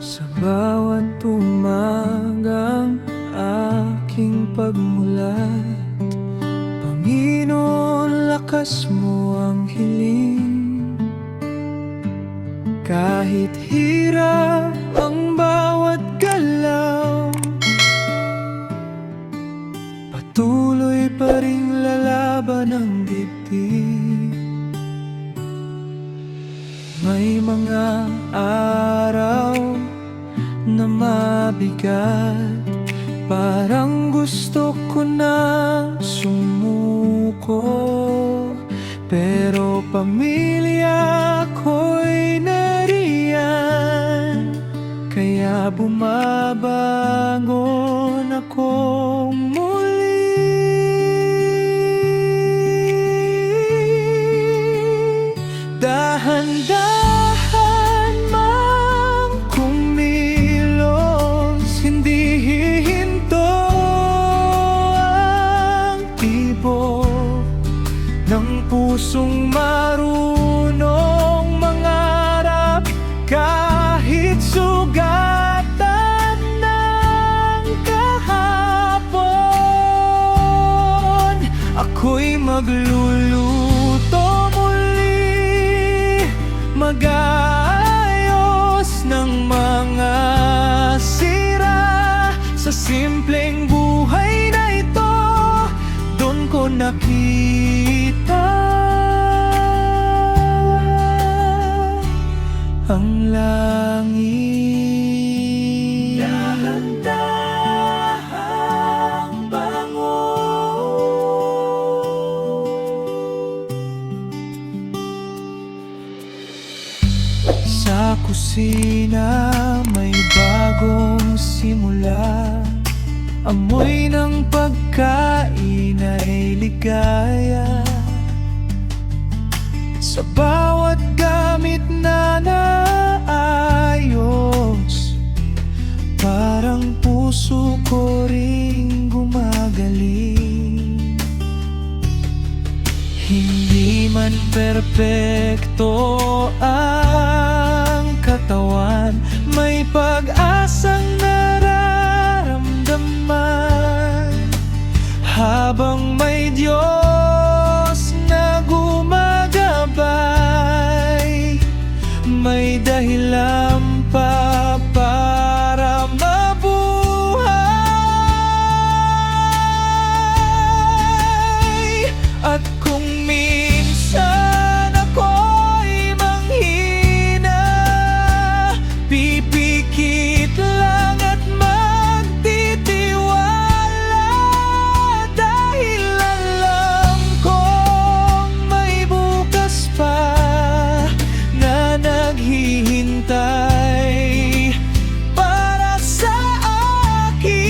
Sa bawat umagang aking pagmulat, Panginoon, lakas mo ang hiling. Kahit hirap ang bawat galaw, patuloy pa ring lalaban ang dibdib. May mga araw na mabigat, parang gusto ko na sumuko, pero pamilya ko'y nariyan, kaya bumabangon ako muli. Dahan-dahan mang kumilos, hindi hihinto ang tibok ng pusong marunong mangarap. Kahit sugatan ng kahapon, ako'y magluluto muli, mag-aayos ng mga sira. Sa simpleng buhay na ito, doon ko nakita ang langit. Dahan-dahang sa kusina may bagong simula, amoy ng pagkain ay ligaya. Sa bawat gamit na naayos, parang puso ko ring gumagaling. Hindi man perpekto ang katawan, may pag-asang nararamdaman. Habang may Diyos na gumagabay, may dahilan pa para mabuhay. At kung minsan ako'y manghina, pipikit lang at magtitiwala, dahil alam kong may bukas pa na naghihintay para sa akin.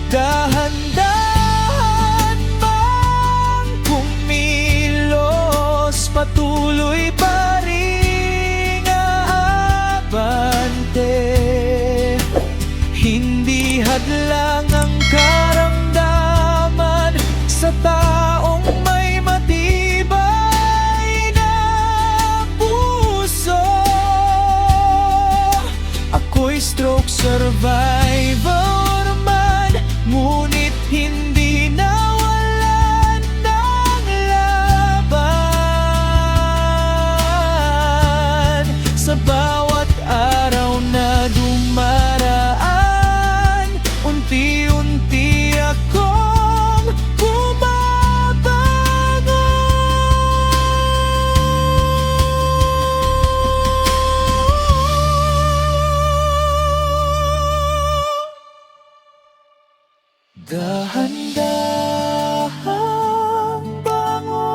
Dahan-dahan man kumilos, patuloy pa ring aabante. Hindi hadlang ang karamdaman sa taong may matibay na puso. Ako'y stroke survivor man, ngunit hindi nawalan ng laban. Sa bawat araw na dumaraan, unti-unti akong bumabangon. Dahan-dahang bangon.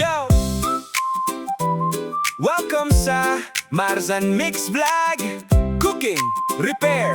Yo! Welcome sa Marzan Mix Vlog. Cooking, repair,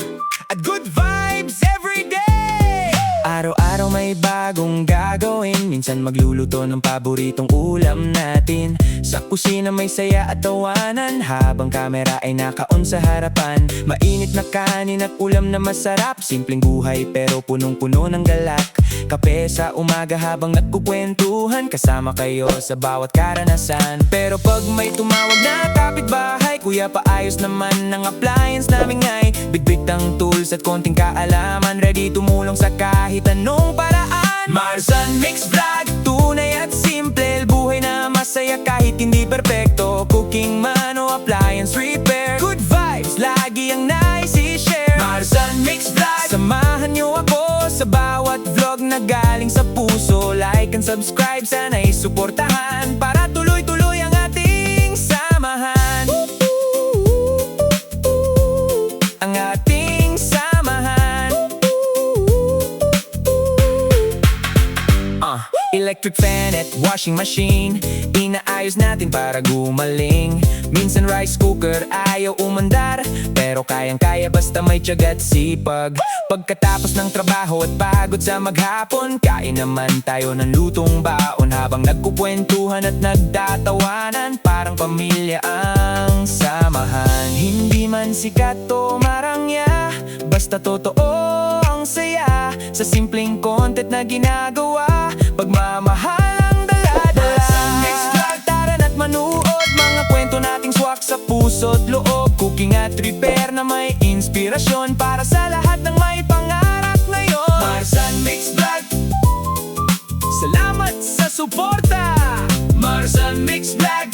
at good vibes every day. Araw-araw may bagong gagawin, minsan magluluto ng paboritong ulam natin. Sa kusina may saya at tawanan, habang kamera ay naka-on sa harapan. Mainit na kanin at ulam na masarap, simpleng buhay pero punong-puno ng galak. Kape sa umaga habang nagkukwentuhan, kasama kayo sa bawat karanasan. Pero pag may tumawag na kapitbahay, kuya paayos naman ng appliance namin ngay. Bigbig ng tools at konting kaalaman, ready tumulong sa kahit anong paraan. Marzan Mix Vlog, tunay at simple, buhay na masaya kahit hindi perpekto. Cooking man o appliance repair, good vibes lagi ang nais i-share. Marzan Mix Vlog, samahan niyo ako sa bawat vlog na galing sa puso. Like and subscribe, sana'y suportahan para tuloy-tuloy ang ating samahan. Ang ating samahan. Electric fan at washing machine, inaayos natin para gumaling. Minsan rice cooker ayaw umandar, pero kayang-kaya basta may tiyaga at sipag. Pagkatapos ng trabaho at pagod sa maghapon, kain naman tayo ng lutong baon. Habang nagkukwentuhan at nagtatawanan, parang pamilya ang samahan. Hindi man sikat o marangya, basta totoo ang saya. Sa simpleng content na ginagawa, pagmamahal ang dala-dala. Next vlog, tara na't manood, mga kwento nating swak sa puso't loob. Cooking at repair na may inspirasyon para sa lahat ng may pangarap ngayon. Marzan Mix Vlog, salamat sa suporta. Marzan Mix Vlog,